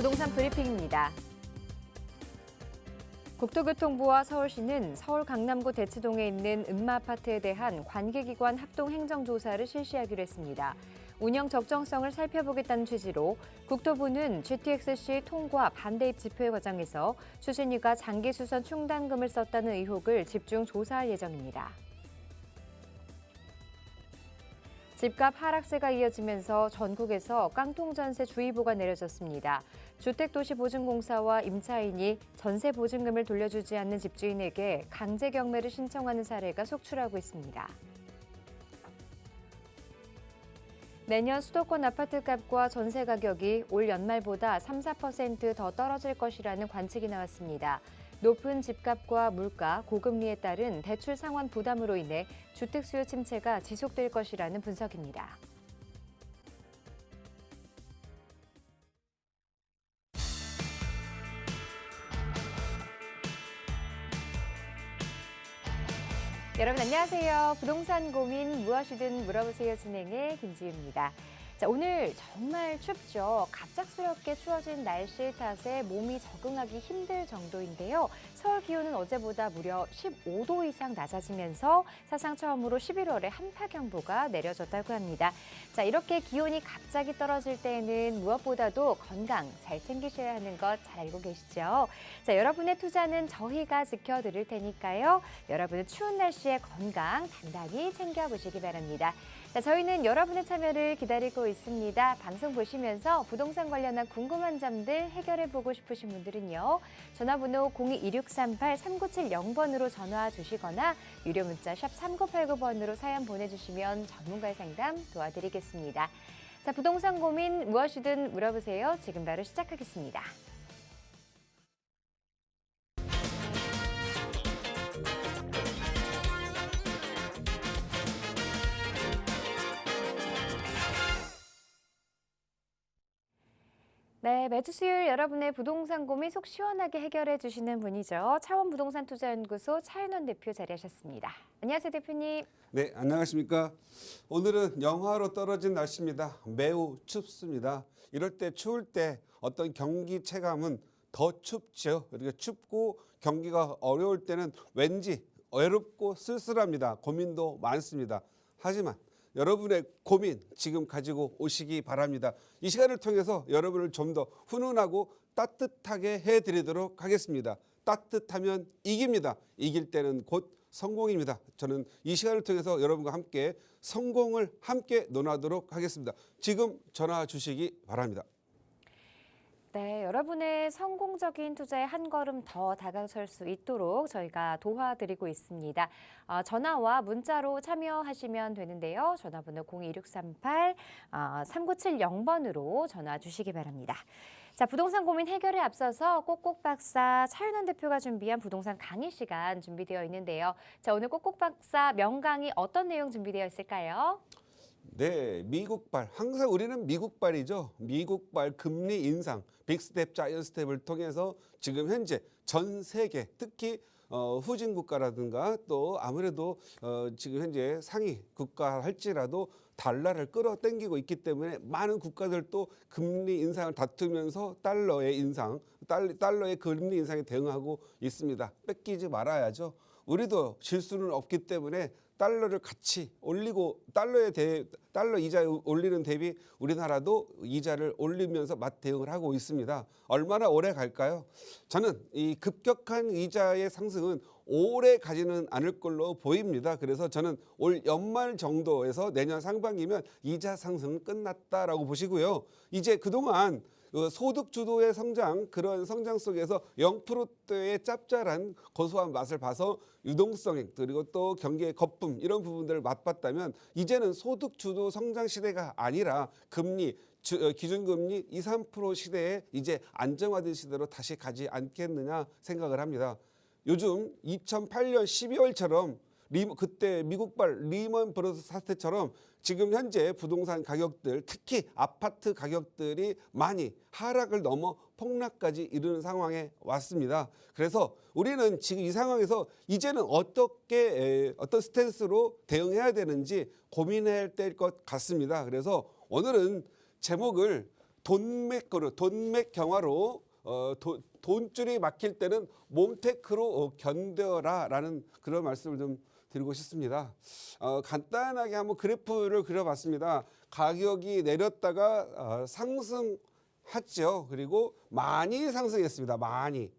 부동산 브리핑입니다. 국토교통부와 서울시는 서울 강남구 대치동에 있는 음마아파트에 대한 관계기관 합동행정조사를 실시하기로 했습니다. 운영 적정성을 살펴보겠다는 취지로 국토부는 GTX-C 통과 반대입 집회 과정에서 수신위가 장기수선 충당금을 썼다는 의혹을 집중 조사할 예정입니다. 집값 하락세가 이어지면서 전국에서 깡통전세 주의보가 내려졌습니다. 주택도시보증공사와 임차인이 전세 보증금을 돌려주지 않는 집주인에게 강제 경매를 신청하는 사례가 속출하고 있습니다. 내년 수도권 아파트값과 전세 가격이 올 연말보다 3~4% 더 떨어질 것이라는 관측이 나왔습니다. 높은 집값과 물가, 고금리에 따른 대출 상환 부담으로 인해 주택 수요 침체가 지속될 것이라는 분석입니다. 여러분 안녕하세요. 부동산 고민 무엇이든 물어보세요 진행의 김지우입니다. 자, 오늘 정말 춥죠. 갑작스럽게 추워진 날씨 탓에 몸이 적응하기 힘들 정도인데요. 서울 기온은 어제보다 무려 15도 이상 낮아지면서 사상 처음으로 11월에 한파경보가 내려졌다고 합니다. 자, 이렇게 기온이 갑자기 떨어질 때에는 무엇보다도 건강 잘 챙기셔야 하는 것 잘 알고 계시죠? 자, 여러분의 투자는 저희가 지켜드릴 테니까요. 여러분의 추운 날씨에 건강 단단히 챙겨보시기 바랍니다. 자, 저희는 여러분의 참여를 기다리고 있습니다. 방송 보시면서 부동산 관련한 궁금한 점들 해결해보고 싶으신 분들은요. 전화번호 02-2638-3970번으로 전화 주시거나 유료 문자 샵 3989번으로 사연 보내주시면 전문가의 상담 도와드리겠습니다. 자, 부동산 고민 무엇이든 물어보세요. 지금 바로 시작하겠습니다. 네, 매주 수요일 여러분의 부동산 고민 속 시원하게 해결해 주시는 분이죠. 차원부동산투자연구소 차윤원 대표 자리하셨습니다. 안녕하세요, 대표님. 네, 안녕하십니까. 오늘은 영하로 떨어진 날씨입니다. 매우 춥습니다. 이럴 때 추울 때 어떤 경기 체감은 더 춥죠. 그리고 춥고 경기가 어려울 때는 왠지 외롭고 쓸쓸합니다. 고민도 많습니다. 하지만 여러분의 고민 지금 가지고 오시기 바랍니다. 이 시간을 통해서 여러분을 좀 더 훈훈하고 따뜻하게 해드리도록 하겠습니다. 따뜻하면 이깁니다. 이길 때는 곧 성공입니다. 저는 이 시간을 통해서 여러분과 함께 성공을 함께 논하도록 하겠습니다. 지금 전화 주시기 바랍니다. 네, 여러분의 성공적인 투자에 한 걸음 더 다가설 수 있도록 저희가 도와드리고 있습니다. 전화와 문자로 참여하시면 되는데요. 전화번호 02-2638-3970번으로 전화 주시기 바랍니다. 자, 부동산 고민 해결에 앞서서 꼭꼭박사 차윤원 대표가 준비한 부동산 강의 시간 준비되어 있는데요. 자, 오늘 꼭꼭박사 명강의 어떤 내용 준비되어 있을까요? 네, 미국발. 항상 우리는 미국발이죠. 미국발 금리 인상, 빅스텝, 자이언트 스텝을 통해서 지금 현재 전 세계, 특히 후진 국가라든가 또 아무래도 지금 현재 상위 국가 할지라도 달러를 끌어당기고 있기 때문에 많은 국가들도 금리 인상을 다투면서 달러의 인상, 달러의 금리 인상에 대응하고 있습니다. 뺏기지 말아야죠. 우리도 질 수는 없기 때문에 달러를 같이 올리고 달러 이자 올리는 대비 우리나라도 이자를 올리면서 맞대응을 하고 있습니다. 얼마나 오래 갈까요? 저는 이 급격한 이자의 상승은 오래 가지는 않을 걸로 보입니다. 그래서 저는 올 연말 정도에서 내년 상반기면 이자 상승은 끝났다라고 보시고요. 이제 그동안 소득 주도의 성장, 그런 성장 속에서 0%대의 짭짤한 고소한 맛을 봐서 유동성 그리고 또 경기의 거품 이런 부분들을 맛봤다면 이제는 소득 주도 성장 시대가 아니라 금리, 기준금리 2~3% 시대에 이제 안정화된 시대로 다시 가지 않겠느냐 생각을 합니다. 요즘 2008년 12월처럼 그때 미국발 리먼 브러더스 사태처럼 지금 현재 부동산 가격들, 특히 아파트 가격들이 많이 하락을 넘어 폭락까지 이르는 상황에 왔습니다. 그래서 우리는 지금 이 상황에서 이제는 어떤 스탠스로 대응해야 되는지 고민해야 될 것 같습니다. 그래서 오늘은 제목을 돈맥 경화로 돈줄이 막힐 때는 몸테크로 견뎌라라는 그런 말씀을 좀 드리고 싶습니다. 간단하게 한번 그래프를 그려봤습니다. 가격이 내렸다가 상승했죠. 그리고 많이 상승했습니다. 많이.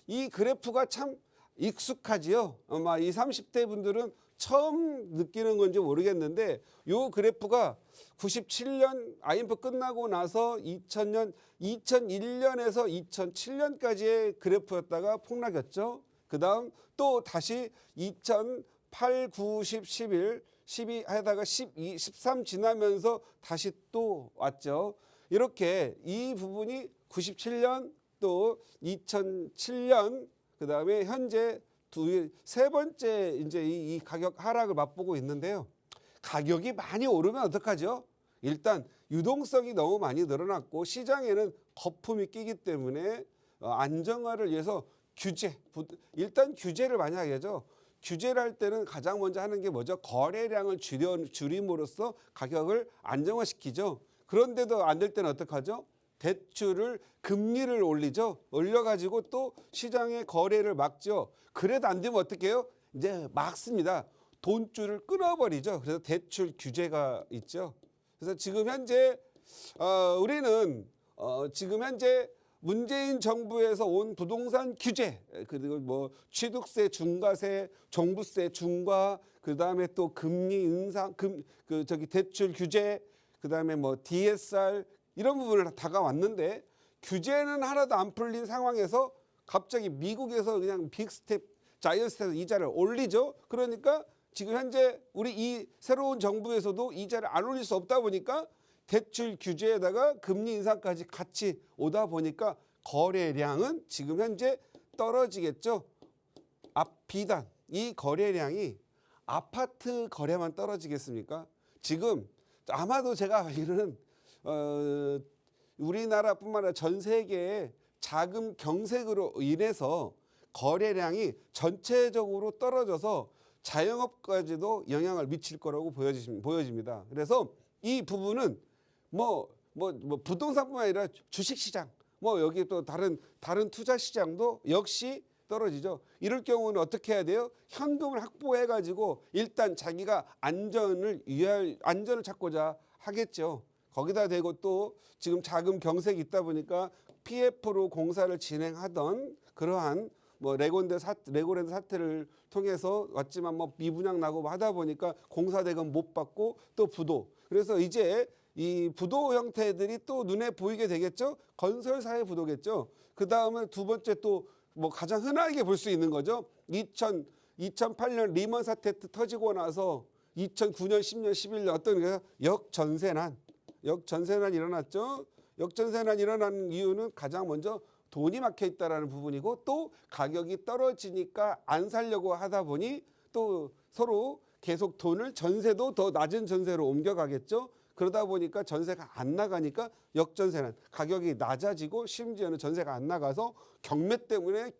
이 그래프가 참 익숙하지요. 아마 이 30대 분들은 처음 느끼는 건지 모르겠는데 요 그래프가 97년 IMF 끝나고 나서 2001년에서 2007년까지의 그래프였다가 폭락했죠. 그 다음 또 다시 2008, 9, 10, 11, 12 하다가 12, 13 지나면서 다시 또 왔죠. 이렇게 이 부분이 97년 또 2007년 그 다음에 현재 세 번째 이제 이 가격 하락을 맛보고 있는데요. 가격이 많이 오르면 어떡하죠? 일단 유동성이 너무 많이 늘어났고 시장에는 거품이 끼기 때문에 안정화를 위해서 일단 규제를 많이 하겠죠. 규제를 할 때는 가장 먼저 하는 게 뭐죠? 거래량을 줄임으로써 가격을 안정화시키죠. 그런데도 안 될 때는 어떡하죠? 대출을 금리를 올리죠. 올려가지고 또 시장의 거래를 막죠. 그래도 안 되면 어떻게 해요? 이제 막습니다. 돈줄을 끊어버리죠. 그래서 대출 규제가 있죠. 그래서 지금 현재 우리는 지금 현재 문재인 정부에서 온 부동산 규제 그리고 뭐 취득세 중과세, 종부세 중과 그다음에 또 금리 인상, 대출 규제 그다음에 뭐 DSR 이런 부분을 다가왔는데 규제는 하나도 안 풀린 상황에서 갑자기 미국에서 그냥 빅스텝, 자이언트스텝 이자를 올리죠. 그러니까 지금 현재 우리 이 새로운 정부에서도 이자를 안 올릴 수 없다 보니까 대출 규제에다가 금리 인상까지 같이 오다 보니까 거래량은 지금 현재 떨어지겠죠. 비단 이 거래량이 아파트 거래만 떨어지겠습니까? 지금 아마도 제가 알기로는 우리나라뿐만 아니라 전 세계의 자금 경색으로 인해서 거래량이 전체적으로 떨어져서 자영업까지도 영향을 미칠 거라고 보여집니다. 그래서 이 부분은 뭐 부동산뿐만 아니라 주식시장, 뭐 여기 또 다른 투자 시장도 역시 떨어지죠. 이럴 경우는 어떻게 해야 돼요? 현금을 확보해가지고 일단 자기가 안전을 찾고자 하겠죠. 거기다 대고 또 지금 자금 경색이 있다 보니까 PF로 공사를 진행하던 그러한 뭐 레고랜드 사태를 통해서 왔지만 뭐 미분양 나고 하다 보니까 공사대금 못 받고 또 부도. 그래서 이제 이 부도 형태들이 또 눈에 보이게 되겠죠. 건설사의 부도겠죠. 그 다음에 두 번째 또 뭐 가장 흔하게 볼 수 있는 거죠. 2008년 리먼 사태 터지고 나서 2009년, 10년, 11년 어떤 역전세난 일어났죠. 역전세난 일어난 이유는 가장 먼저 돈이 막혀 있다라는 부분이고 또 가격이 떨어지니까 안 살려고 하다 보니 또 서로 계속 돈을 전세도 더 낮은 전세로 옮겨가겠죠. 그러다 보니까 전세가 안 나가니까 역전세난 가격이 낮아지고 심지어는 전세가 안 나가서 경매 때문에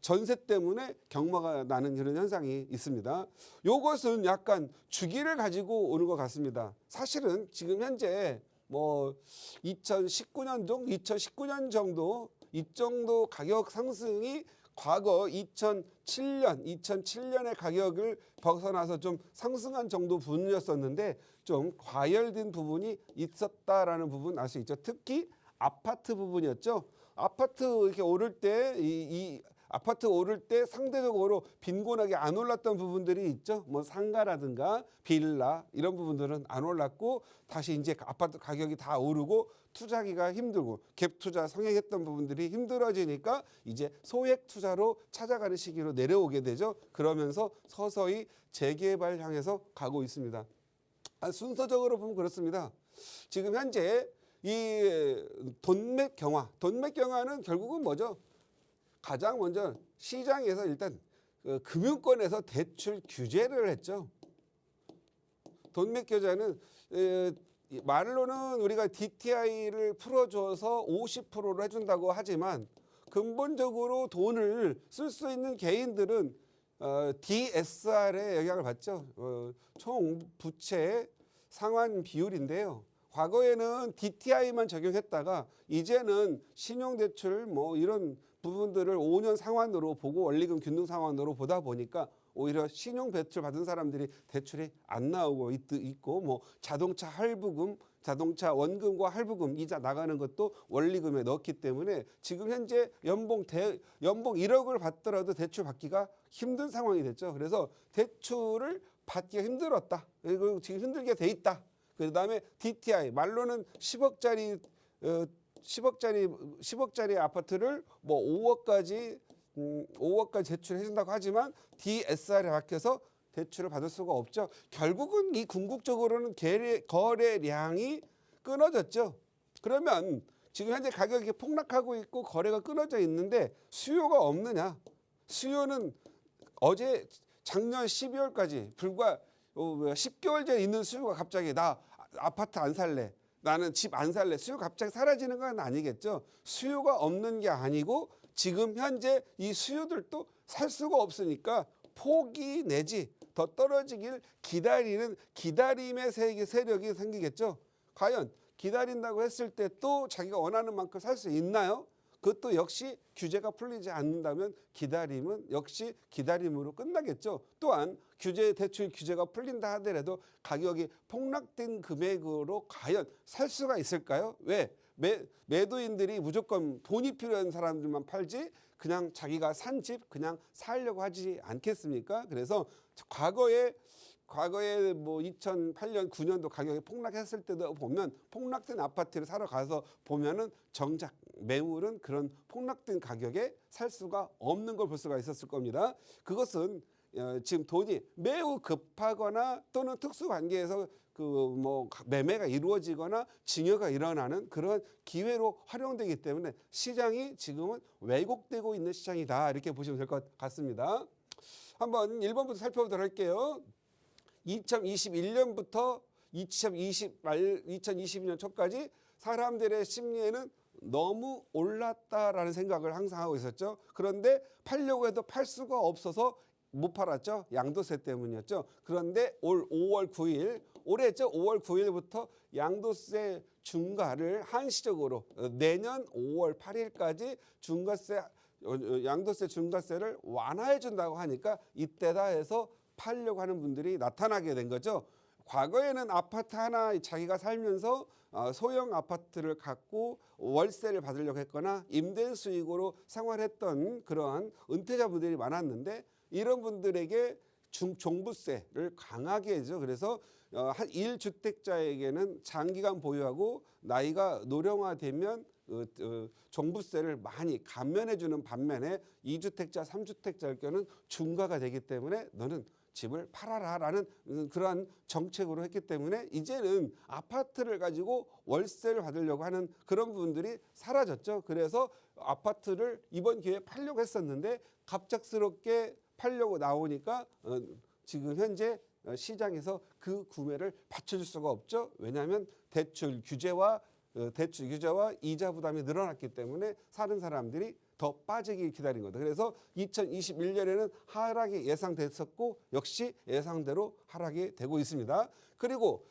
전세 때문에 경마가 나는 그런 현상이 있습니다. 이것은 약간 주기를 가지고 오는 것 같습니다. 사실은 지금 현재 뭐 2019년 정도 이 정도 가격 상승이 과거 2007년의 가격을 벗어나서 좀 상승한 정도 부분이었었는데 좀 과열된 부분이 있었다라는 부분 알 수 있죠. 특히 아파트 부분이었죠. 아파트 이렇게 오를 때 이 아파트 오를 때 상대적으로 빈곤하게 안 올랐던 부분들이 있죠. 뭐 상가라든가 빌라 이런 부분들은 안 올랐고 다시 이제 아파트 가격이 다 오르고 투자하기가 힘들고 갭 투자 성행했던 부분들이 힘들어지니까 이제 소액 투자로 찾아가는 시기로 내려오게 되죠. 그러면서 서서히 재개발 향해서 가고 있습니다. 순서적으로 보면 그렇습니다. 지금 현재 이 돈맥 경화는 결국은 뭐죠? 가장 먼저 시장에서 일단 금융권에서 대출 규제를 했죠. 돈맥 규제는 말로는 우리가 DTI를 풀어줘서 50%로 해준다고 하지만 근본적으로 돈을 쓸 수 있는 개인들은 DSR에 영향을 받죠. 총 부채 상환 비율인데요. 과거에는 DTI만 적용했다가 이제는 신용대출 뭐 이런 부분들을 5년 상환으로 보고 원리금 균등 상환으로 보다 보니까 오히려 신용대출 받은 사람들이 대출이 안 나오고 있고 뭐 자동차 할부금, 자동차 원금과 할부금 이자 나가는 것도 원리금에 넣기 때문에 지금 현재 연봉 1억을 받더라도 대출 받기가 힘든 상황이 됐죠. 그래서 대출을 받기가 힘들었다. 그리고 지금 힘들게 돼 있다. 그다음에 DTI 말로는 10억짜리 아파트를 뭐 5억까지 대출해 준다고 하지만 DSR에 박혀서 대출을 받을 수가 없죠. 결국은 이 궁극적으로는 거래량이 끊어졌죠. 그러면 지금 현재 가격이 폭락하고 있고 거래가 끊어져 있는데 수요가 없느냐? 수요는 어제 작년 12월까지 불과 10개월 전에 있는 수요가 갑자기 나 아파트 안 살래. 나는 집 안 살래. 수요 갑자기 사라지는 건 아니겠죠. 수요가 없는 게 아니고 지금 현재 이 수요들도 살 수가 없으니까 포기 내지 더 떨어지길 기다리는 기다림의 세력이 생기겠죠. 과연 기다린다고 했을 때 또 자기가 원하는 만큼 살 수 있나요? 그것도 역시 규제가 풀리지 않는다면 기다림은 역시 기다림으로 끝나겠죠. 또한 대출 규제가 풀린다 하더라도 가격이 폭락된 금액으로 과연 살 수가 있을까요? 왜? 매도인들이 무조건 돈이 필요한 사람들만 팔지 그냥 자기가 산 집 그냥 살려고 하지 않겠습니까? 그래서 과거에 뭐 2008년 9년도 가격이 폭락했을 때도 보면 폭락된 아파트를 사러 가서 보면은 정작 매물은 그런 폭락된 가격에 살 수가 없는 걸 볼 수가 있었을 겁니다. 그것은 지금 돈이 매우 급하거나 또는 특수 관계에서 그 뭐 매매가 이루어지거나 증여가 일어나는 그런 기회로 활용되기 때문에 시장이 지금은 왜곡되고 있는 시장이다 이렇게 보시면 될 것 같습니다. 한번 1번부터 살펴보도록 할게요. 2021년부터 2022년 초까지 사람들의 심리에는 너무 올랐다라는 생각을 항상 하고 있었죠. 그런데 팔려고 해도 팔 수가 없어서 못 팔았죠. 양도세 때문이었죠. 그런데 올 5월 9일 올해죠. 5월 9일부터 양도세 중과를 한시적으로 내년 5월 8일까지 양도세 중과세를 완화해 준다고 하니까 이때다 해서 팔려고 하는 분들이 나타나게 된 거죠. 과거에는 아파트 하나 자기가 살면서 소형 아파트를 갖고 월세를 받으려고 했거나 임대 수익으로 생활했던 그러한 은퇴자분들이 많았는데 이런 분들에게 종부세를 강하게 해죠. 그래서 한 1주택자에게는 장기간 보유하고 나이가 노령화되면 종부세를 많이 감면해 주는 반면에 2주택자, 3주택자일 경우는 중과가 되기 때문에 너는 집을 팔아라라는 그러한 정책으로 했기 때문에 이제는 아파트를 가지고 월세를 받으려고 하는 그런 분들이 사라졌죠. 그래서 아파트를 이번 기회에 팔려고 했었는데 갑작스럽게 팔려고 나오니까 지금 현재 시장에서 그 구매를 받쳐줄 수가 없죠. 왜냐하면 대출 규제와 이자 부담이 늘어났기 때문에 사는 사람들이 더 빠지기 기다린 거다. 그래서 2021년에는 하락이 예상됐었고 역시 예상대로 하락이 되고 있습니다. 그리고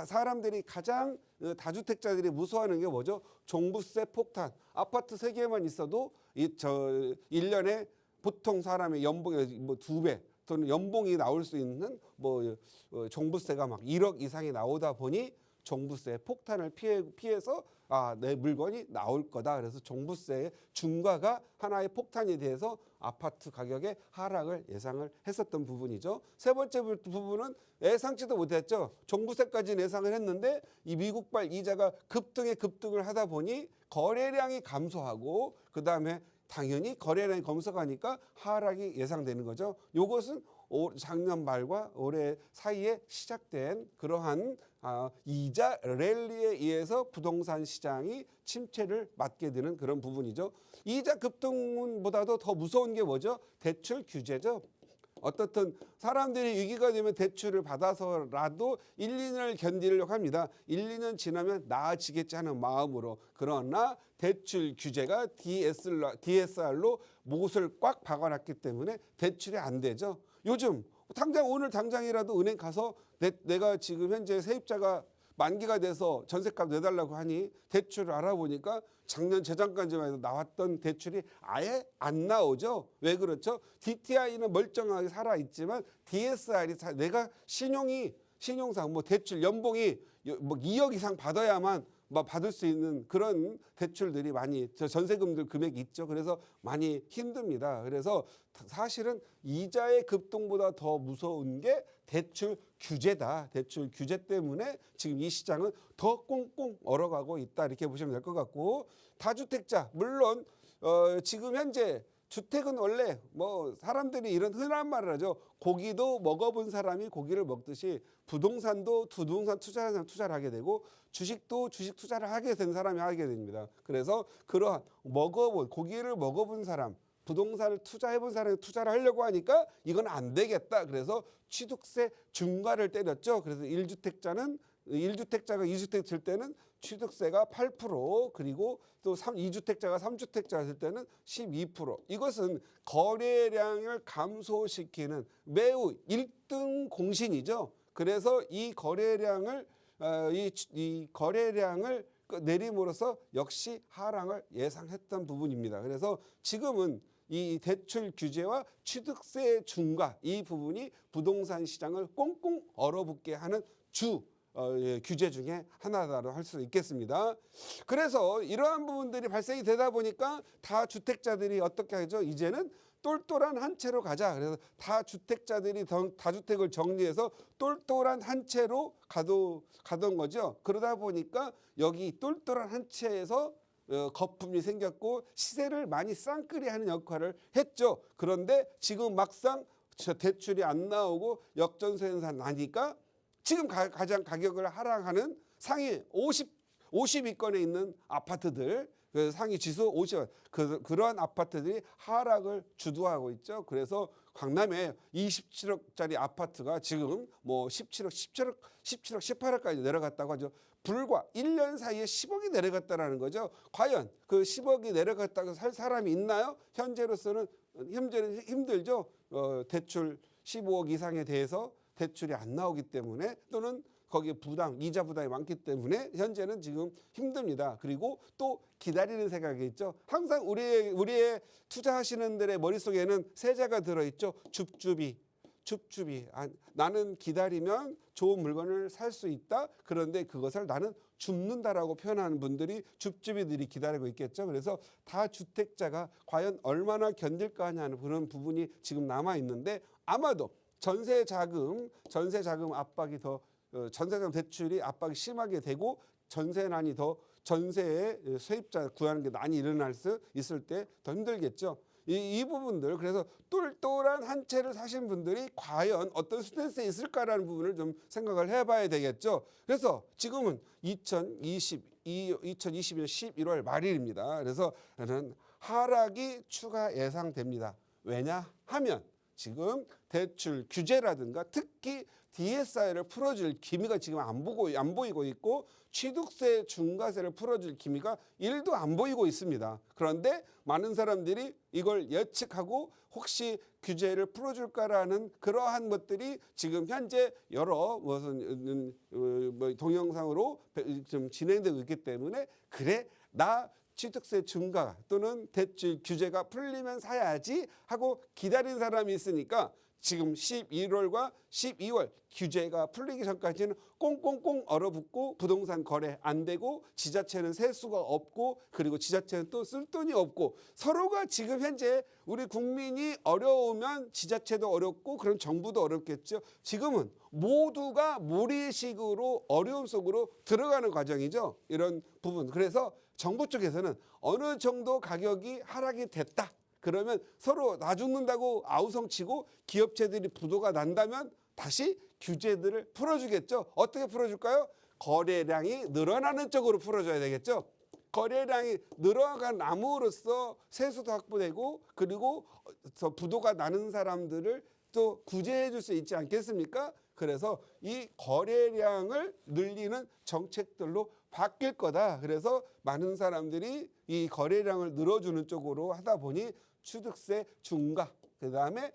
사람들이 가장 다주택자들이 무서워하는 게 뭐죠? 종부세 폭탄. 아파트 3개만 있어도 1년에 보통 사람의 연봉의 뭐 2배 또는 연봉이 나올 수 있는 뭐 종부세가 막 1억 이상이 나오다 보니 종부세 폭탄을 피해서 내 물건이 나올 거다. 그래서 종부세의 중과가 하나의 폭탄이 돼서 아파트 가격의 하락을 예상을 했었던 부분이죠. 세 번째 부분은 예상치도 못했죠. 종부세까지는 예상을 했는데 이 미국발 이자가 급등을 하다 보니 거래량이 감소하고 그다음에 당연히 거래량이 감소하니까 하락이 예상되는 거죠. 이것은 작년 말과 올해 사이에 시작된 그러한 이자 랠리에 의해서 부동산 시장이 침체를 맞게 되는 그런 부분이죠. 이자 급등보다도 더 무서운 게 뭐죠? 대출 규제죠. 어떻든 사람들이 위기가 되면 대출을 받아서라도 1, 2년을 견디려고 합니다. 1, 2년 지나면 나아지겠지 하는 마음으로. 그러나 대출 규제가 DSR로 못을 꽉 박아놨기 때문에 대출이 안 되죠. 요즘 오늘 당장이라도 은행 가서 내가 지금 현재 세입자가 만기가 돼서 전세값 내달라고 하니 대출을 알아보니까 작년 재작년까지만 해도 나왔던 대출이 아예 안 나오죠. 왜 그렇죠? DTI는 멀쩡하게 살아있지만 DSR이 내가 신용상 뭐 대출 연봉이 뭐 2억 이상 받아야만 뭐 받을 수 있는 그런 대출들이 많이 전세금들 금액이 있죠. 그래서 많이 힘듭니다. 그래서 사실은 이자의 급등보다 더 무서운 게 대출 규제다. 대출 규제 때문에 지금 이 시장은 더 꽁꽁 얼어가고 있다. 이렇게 보시면 될 것 같고, 다주택자 물론 지금 현재 주택은 원래 뭐 사람들이 이런 흔한 말을 하죠. 고기도 먹어본 사람이 고기를 먹듯이 부동산도 부동산 투자하는 사람 투자를 하게 되고 주식도 주식 투자를 하게 된 사람이 하게 됩니다. 그래서 그러한 고기를 먹어본 사람, 부동산을 투자해본 사람이 투자를 하려고 하니까 이건 안 되겠다. 그래서 취득세 중과를 때렸죠. 그래서 1주택자가 2주택 들 때는 취득세가 8%, 그리고 또 2주택자가 3주택자가 될 때는 12%. 이것은 거래량을 감소시키는 매우 1등 공신이죠. 그래서 이 거래량을 내림으로써 역시 하락을 예상했던 부분입니다. 그래서 지금은 이 대출 규제와 취득세 중과 이 부분이 부동산 시장을 꽁꽁 얼어붙게 하는 규제 중에 하나다로 할 수 있겠습니다. 그래서 이러한 부분들이 발생이 되다 보니까 다주택자들이 어떻게 하죠? 이제는 똘똘한 한 채로 가자. 그래서 다주택자들이 다주택을 정리해서 똘똘한 한 채로 가던 거죠. 그러다 보니까 여기 똘똘한 한 채에서 거품이 생겼고 시세를 많이 쌍끌이하는 역할을 했죠. 그런데 지금 막상 대출이 안 나오고 역전세가 나니까 지금 가장 가격을 하락하는 상위 50위권에 있는 아파트들, 그 상위 지수 50, 그러한 아파트들이 하락을 주도하고 있죠. 그래서 강남에 27억짜리 아파트가 지금 뭐 17억, 18억까지 내려갔다고 하죠. 불과 1년 사이에 10억이 내려갔다라는 거죠. 과연 그 10억이 내려갔다고 살 사람이 있나요? 현재는 힘들죠. 대출 15억 이상에 대해서 대출이 안 나오기 때문에, 또는 거기에 이자 부담이 많기 때문에 현재는 지금 힘듭니다. 그리고 또 기다리는 생각이 있죠. 항상 우리의 투자하시는 분들의 머릿속에는 세자가 들어있죠. 줍줍이. 나는 기다리면 좋은 물건을 살 수 있다. 그런데 그것을 나는 줍는다라고 표현하는 분들이 줍줍이들이 기다리고 있겠죠. 그래서 다주택자가 과연 얼마나 견딜까 하냐는 그런 부분이 지금 남아 있는데, 아마도 전세자금 압박이 더 전세자금 대출이 압박이 심하게 되고 전세난이 더 전세의 세입자 구하는 게 난이 일어날 수 있을 때 더 힘들겠죠. 이 부분들, 그래서 똘똘한 한 채를 사신 분들이 과연 어떤 스탠스에 있을까라는 부분을 좀 생각을 해봐야 되겠죠. 그래서 지금은 2022년 11월 말일입니다. 그래서 하락이 추가 예상됩니다. 왜냐하면 지금 대출 규제라든가 특히 DSR을 풀어줄 기미가 지금 안 보이고 있고, 취득세 중과세를 풀어줄 기미가 1도 안 보이고 있습니다. 그런데 많은 사람들이 이걸 예측하고 혹시 규제를 풀어줄까라는 그러한 것들이 지금 현재 여러 무슨 동영상으로 좀 진행되고 있기 때문에, 그래 나 취득세 중과 또는 대출 규제가 풀리면 사야지 하고 기다린 사람이 있으니까 지금 11월과 12월 규제가 풀리기 전까지는 꽁꽁꽁 얼어붙고 부동산 거래 안 되고 지자체는 셀 수가 없고, 그리고 지자체는 또 쓸 돈이 없고, 서로가 지금 현재 우리 국민이 어려우면 지자체도 어렵고 그럼 정부도 어렵겠죠. 지금은 모두가 무리식으로 어려움 속으로 들어가는 과정이죠. 이런 부분. 그래서 정부 쪽에서는 어느 정도 가격이 하락이 됐다. 그러면 서로 나 죽는다고 아우성치고 기업체들이 부도가 난다면 다시 규제들을 풀어주겠죠. 어떻게 풀어줄까요? 거래량이 늘어나는 쪽으로 풀어줘야 되겠죠. 거래량이 늘어남으로써 세수도 확보되고, 그리고 부도가 나는 사람들을 또 구제해 줄 수 있지 않겠습니까? 그래서 이 거래량을 늘리는 정책들로 바뀔 거다. 그래서 많은 사람들이 이 거래량을 늘어주는 쪽으로 하다 보니 취득세 중과, 그다음에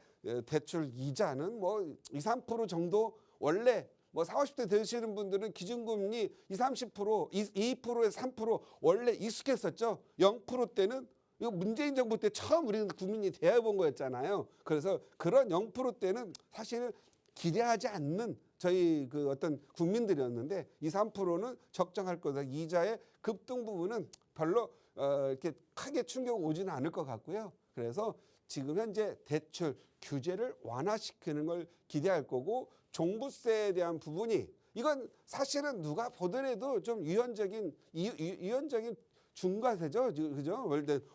대출 이자는 뭐 2, 3% 정도 원래 뭐 40, 50대 되시는 분들은 기준금리 30%, 2%에서 3% 원래 익숙했었죠. 0%대는 이거 문재인 정부 때 처음 우리는 국민이 대해본 거였잖아요. 그래서 그런 0%대는 사실은 기대하지 않는 저희 그 어떤 국민들이었는데 2, 3%는 적정할 거다. 이자의 급등 부분은 별로 이렇게 크게 충격 오지는 않을 것 같고요. 그래서 지금 현재 대출 규제를 완화시키는 걸 기대할 거고 종부세에 대한 부분이 이건 사실은 누가 보더라도 좀 유연적인 중과세죠. 그죠?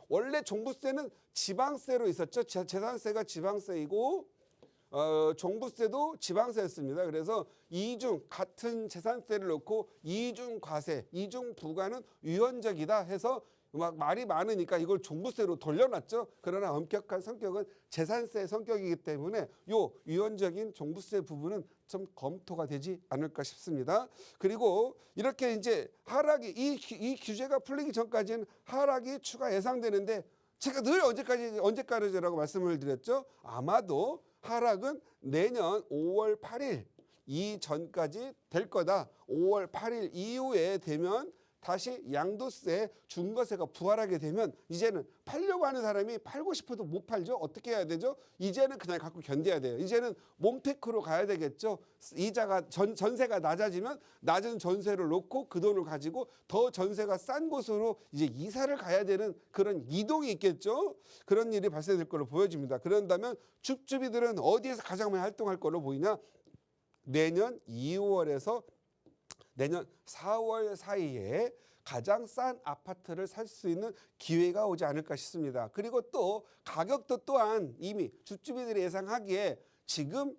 원래 종부세는 지방세로 있었죠. 재산세가 지방세이고 종부세도 지방세였습니다. 그래서 이중 같은 재산세를 놓고 이중 과세, 이중 부과는 유연적이다 해서 막 말이 많으니까 이걸 종부세로 돌려놨죠. 그러나 엄격한 성격은 재산세 성격이기 때문에 요 유연적인 종부세 부분은 좀 검토가 되지 않을까 싶습니다. 그리고 이렇게 이제 하락이 이 규제가 풀리기 전까지는 하락이 추가 예상되는데 제가 늘 언제까지라고 말씀을 드렸죠. 아마도 하락은 내년 5월 8일 이전까지 될 거다. 5월 8일 이후에 되면 다시 양도세, 중과세가 부활하게 되면 이제는 팔려고 하는 사람이 팔고 싶어도 못 팔죠. 어떻게 해야 되죠? 이제는 그냥 갖고 견뎌야 돼요. 이제는 몸테크로 가야 되겠죠. 이자가 전세가 낮아지면 낮은 전세를 놓고 그 돈을 가지고 더 전세가 싼 곳으로 이제 이사를 가야 되는 그런 이동이 있겠죠. 그런 일이 발생될 걸로 보여집니다. 그런다면 줍줍이들은 어디에서 가장 많이 활동할 걸로 보이냐? 내년 2월에서 내년 4월 사이에 가장 싼 아파트를 살 수 있는 기회가 오지 않을까 싶습니다. 그리고 또 가격도 또한 이미 줍줍이들이 예상하기에 지금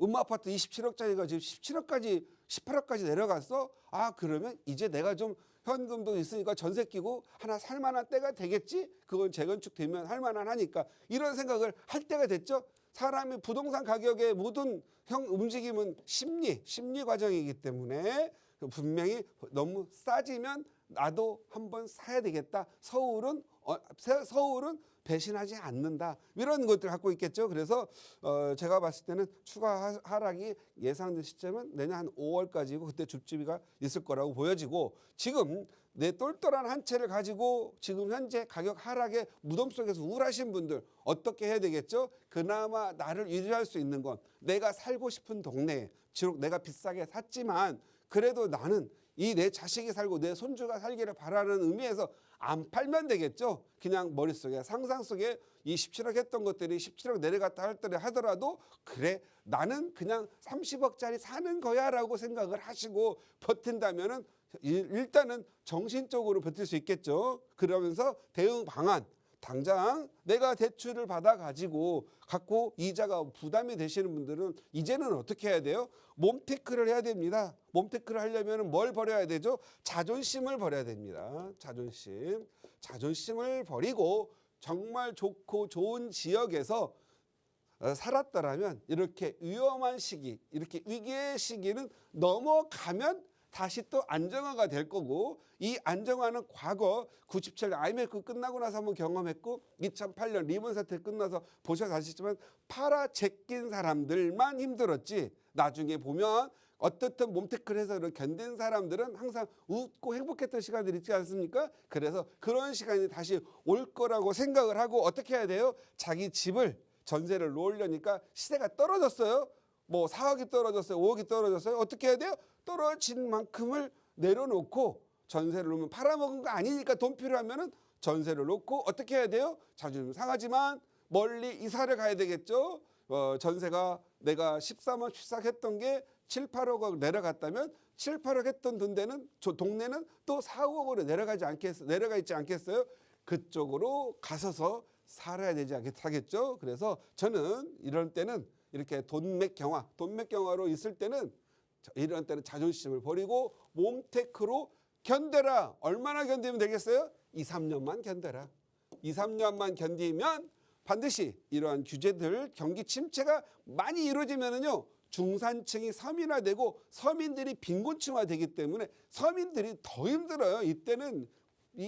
음아파트 27억짜리가 지금 17억까지 18억까지 내려갔어. 그러면 이제 내가 좀 현금도 있으니까 전세 끼고 하나 살만한 때가 되겠지. 그건 재건축 되면 할만한 하니까 이런 생각을 할 때가 됐죠. 사람이 부동산 가격의 모든 움직임은 심리 과정이기 때문에 분명히 너무 싸지면 나도 한번 사야 되겠다. 서울은 배신하지 않는다. 이런 것들을 갖고 있겠죠. 그래서 제가 봤을 때는 추가 하락이 예상된 시점은 내년 한 5월까지고 그때 줍줍이가 있을 거라고 보여지고 지금 내 똘똘한 한 채를 가지고 지금 현재 가격 하락의 무덤 속에서 우울하신 분들 어떻게 해야 되겠죠? 그나마 나를 위로할 수 있는 건 내가 살고 싶은 동네에 비록 내가 비싸게 샀지만 그래도 나는 이 내 자식이 살고 내 손주가 살기를 바라는 의미에서 안 팔면 되겠죠. 그냥 머릿속에 상상 속에 이 17억 했던 것들이 17억 내려갔다 하더라도 그래 나는 그냥 30억짜리 사는 거야 라고 생각을 하시고 버틴다면은 일단은 정신적으로 버틸 수 있겠죠. 그러면서 대응 방안 당장 내가 대출을 받아 가지고 갖고 이자가 부담이 되시는 분들은 이제는 어떻게 해야 돼요? 몸테크를 해야 됩니다. 몸테크를 하려면 뭘 버려야 되죠? 자존심을 버려야 됩니다. 자존심을 버리고 정말 좋고 좋은 지역에서 살았더라면 이렇게 위험한 시기, 이렇게 위기의 시기는 넘어가면 다시 또 안정화가 될 거고 이 안정화는 과거 97년 IMF 끝나고 나서 한번 경험했고 2008년 리먼 사태 끝나서 보셔서 아시지만 팔아 제낀 사람들만 힘들었지 나중에 보면 어떻든 몸테크를 해서 견딘 사람들은 항상 웃고 행복했던 시간들이 있지 않습니까? 그래서 그런 시간이 다시 올 거라고 생각을 하고 어떻게 해야 돼요? 자기 집을 전세를 놓으려니까 시세가 떨어졌어요. 뭐 4억이 떨어졌어요. 5억이 떨어졌어요. 어떻게 해야 돼요? 떨어진 만큼을 내려놓고 전세를 놓으면 팔아먹은 거 아니니까 돈 필요하면은 전세를 놓고 어떻게 해야 돼요? 자존심 상하지만 멀리 이사를 가야 되겠죠. 전세가 내가 13억, 14억 했던 게 7, 8억으로 내려갔다면 7, 8억 했던 동네는 또 4, 5억으로 내려가 있지 않겠어요? 그쪽으로 가서서 살아야 되지 않겠죠? 그래서 저는 이럴 때는 이렇게 돈맥경화로 있을 때는 이런 때는 자존심을 버리고 몸테크로 견뎌라. 얼마나 견디면 되겠어요? 2, 3년만 견뎌라. 2, 3년만 견디면 반드시 이러한 규제들 경기 침체가 많이 이루어지면은요 중산층이 서민화되고 서민들이 빈곤층화되기 때문에 서민들이 더 힘들어요. 이때는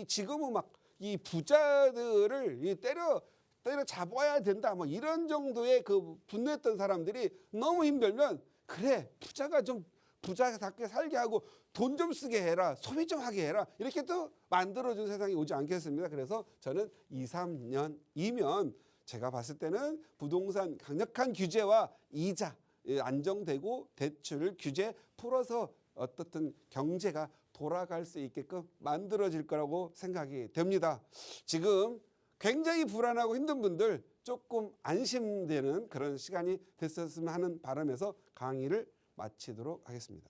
지금은 막 이 부자들을 때려 잡아야 된다. 뭐 이런 정도의 그 분노했던 사람들이 너무 힘들면 그래 부자가 좀 부자답게 살게 하고 돈 좀 쓰게 해라, 소비 좀 하게 해라, 이렇게 또 만들어준 세상이 오지 않겠습니까? 그래서 저는 2, 3년이면 제가 봤을 때는 부동산 강력한 규제와 이자 안정되고 대출 규제 풀어서 어떻든 경제가 돌아갈 수 있게끔 만들어질 거라고 생각이 됩니다. 지금 굉장히 불안하고 힘든 분들 조금 안심되는 그런 시간이 됐었으면 하는 바람에서 강의를 마치도록 하겠습니다.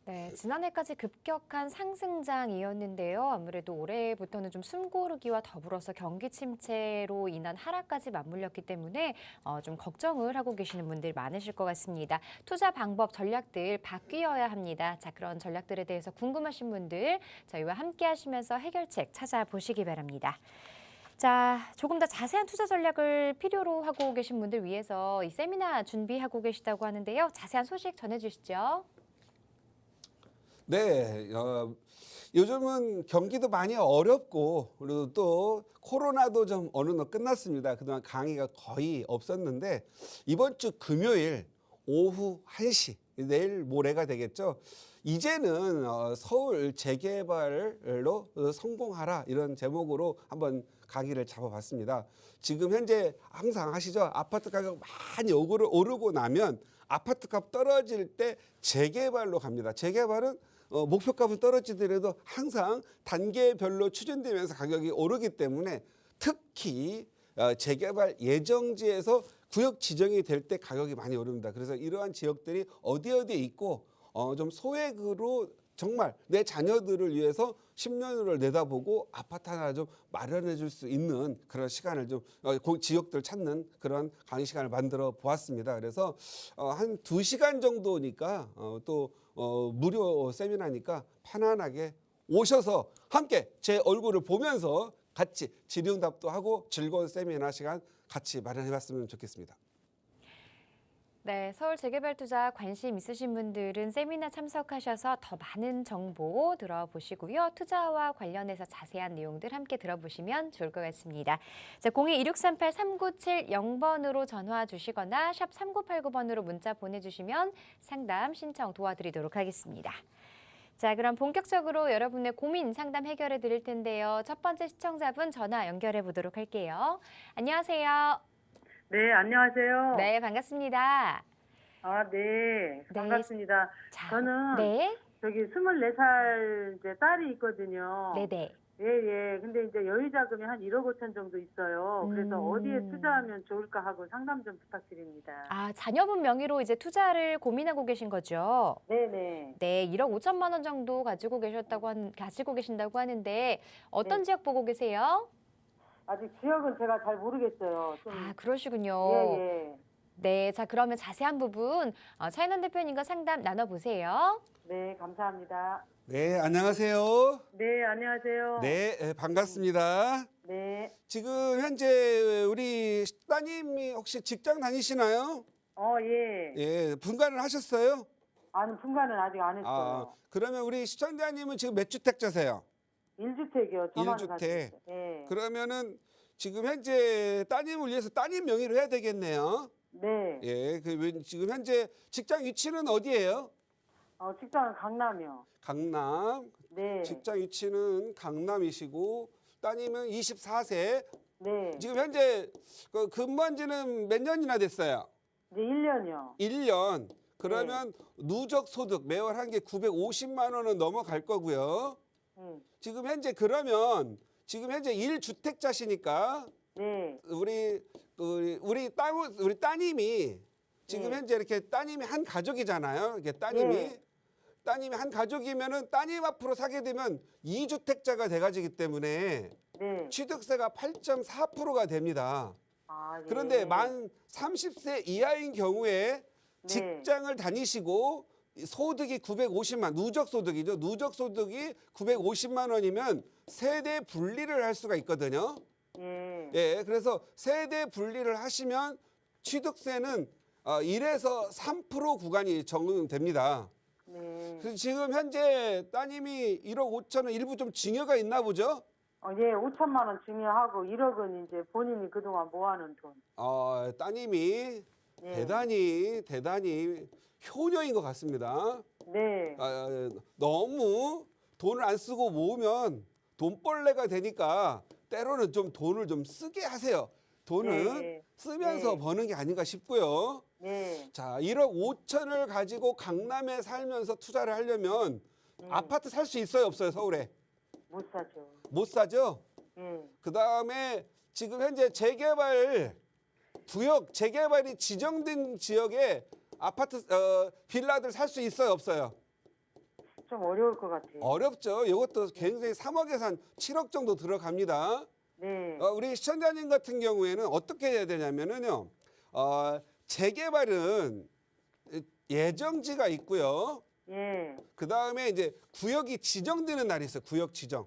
네, 지난해까지 급격한 상승장이었는데요. 아무래도 올해부터는 좀 숨고르기와 더불어서 경기 침체로 인한 하락까지 맞물렸기 때문에 좀 걱정을 하고 계시는 분들 많으실 것 같습니다. 투자 방법, 전략들 바뀌어야 합니다. 자, 그런 전략들에 대해서 궁금하신 분들 저희와 함께 하시면서 해결책 찾아보시기 바랍니다. 자, 조금 더 자세한 투자 전략을 필요로 하고 계신 분들 위해서 이 세미나 준비하고 계시다고 하는데요. 자세한 소식 전해주시죠. 네, 요즘은 경기도 많이 어렵고 그리고 또 코로나도 좀 어느 정도 끝났습니다. 그동안 강의가 거의 없었는데 이번 주 금요일 오후 1시, 내일 모레가 되겠죠. 이제는 서울 재개발로 성공하라 이런 제목으로 한번 강의를 잡아봤습니다. 지금 현재 항상 아시죠? 아파트 가격 많이 오르고 나면 아파트 값 떨어질 때 재개발로 갑니다. 재개발은 목표값은 떨어지더라도 항상 단계별로 추진되면서 가격이 오르기 때문에 특히 재개발 예정지에서 구역 지정이 될 때 가격이 많이 오릅니다. 그래서 이러한 지역들이 어디에 있고 좀 소액으로 정말 내 자녀들을 위해서 10년을 내다보고 아파트 하나 좀 마련해 줄 수 있는 그런 시간을 좀 지역들 찾는 그런 강의 시간을 만들어 보았습니다. 그래서 한 2시간 정도니까 또 무료 세미나니까 편안하게 오셔서 함께 제 얼굴을 보면서 같이 질의응답도 하고 즐거운 세미나 시간 같이 마련해 봤으면 좋겠습니다. 네, 서울 재개발 투자 관심 있으신 분들은 세미나 참석하셔서 더 많은 정보 들어보시고요. 투자와 관련해서 자세한 내용들 함께 들어보시면 좋을 것 같습니다. 자, 02-2638-3970번으로 전화 주시거나 샵 3989번으로 문자 보내주시면 상담 신청 도와드리도록 하겠습니다. 자, 그럼 본격적으로 여러분의 고민 상담 해결해 드릴 텐데요. 첫 번째 시청자분 전화 연결해 보도록 할게요. 안녕하세요. 네, 안녕하세요. 네, 반갑습니다. 아, 네. 네. 반갑습니다. 자, 저는 네, 저기 24살 이제 딸이 있거든요. 네네. 예, 예. 근데 이제 여유 자금이 한 1억 5천 정도 있어요. 그래서 어디에 투자하면 좋을까 하고 상담 좀 부탁드립니다. 아, 자녀분 명의로 이제 투자를 고민하고 계신 거죠? 네네. 네, 1억 5천만 원 정도 가지고 계신다고 하는데 어떤 네. 지역 보고 계세요? 아직 지역은 제가 잘 모르겠어요. 좀. 아, 그러시군요. 예, 예. 네, 자, 그러면 자세한 부분 차인원 대표님과 상담 나눠보세요. 네, 감사합니다. 네, 안녕하세요. 네, 안녕하세요. 네, 반갑습니다. 네. 지금 현재 우리 따님이 혹시 직장 다니시나요? 예. 예, 분가를 하셨어요? 아니, 분가는 아직 안 했어요. 그러면 우리 시청자님은 지금 몇 주택자세요? 1주택이요. 저만 1주택. 가지고 있어요. 예. 그러면은 지금 현재 따님을 위해서 따님 명의로 해야 되겠네요. 네. 예, 지금 현재 직장 위치는 어디예요? 직장은 강남이요. 강남. 네. 직장 위치는 강남이시고 따님은 24세. 네. 지금 현재 근무한 지는 몇 년이나 됐어요? 이제 1년이요. 1년. 그러면 누적 소득 매월 한 개 950만 원은 넘어갈 거고요. 지금 현재 그러면 지금 현재 1주택자시니까 네. 우리 따님이 지금 네. 현재 이렇게 따님이 한 가족이잖아요. 이게 따님이 한 가족이면은 따님 앞으로 사게 되면 2주택자가 돼가지기 때문에 네. 취득세가 8.4%가 됩니다. 아, 예. 그런데 만 30세 이하인 경우에 네. 직장을 다니시고 소득이 950만, 누적 소득이죠. 누적 소득이 950만 원이면 세대 분리를 할 수가 있거든요. 예. 예, 그래서 세대 분리를 하시면 취득세는 1에서 3% 구간이 적용됩니다. 네. 그래서 지금 현재 따님이 1억 5천 원 일부 좀 증여가 있나 보죠? 예, 5천만 원 증여하고 1억은 이제 본인이 그동안 모아놓은 돈. 따님이 네. 대단히 효녀인 것 같습니다. 네. 너무 돈을 안 쓰고 모으면 돈벌레가 되니까 때로는 좀 돈을 좀 쓰게 하세요. 돈은 네. 쓰면서 네. 버는 게 아닌가 싶고요. 네. 자, 1억 5천을 가지고 강남에 살면서 투자를 하려면 아파트 살 수 있어요, 없어요, 서울에? 못 사죠. 못 사죠? 예. 그다음에 지금 현재 재개발이 지정된 지역에 아파트 빌라들 살 수 있어요, 없어요? 좀 어려울 것 같아요. 어렵죠. 이것도 굉장히 3억에서 한 7억 정도 들어갑니다. 네. 우리 시청자님 같은 경우에는 어떻게 해야 되냐면은요. 재개발은 예정지가 있고요. 예. 그다음에 이제 구역이 지정되는 날이 있어요. 구역 지정.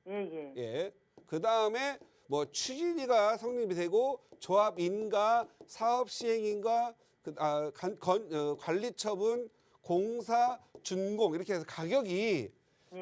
예. 예. 그다음에 뭐 추진위가 성립이 되고 조합 인가, 사업 시행인가, 관리 처분, 공사, 준공 이렇게 해서 가격이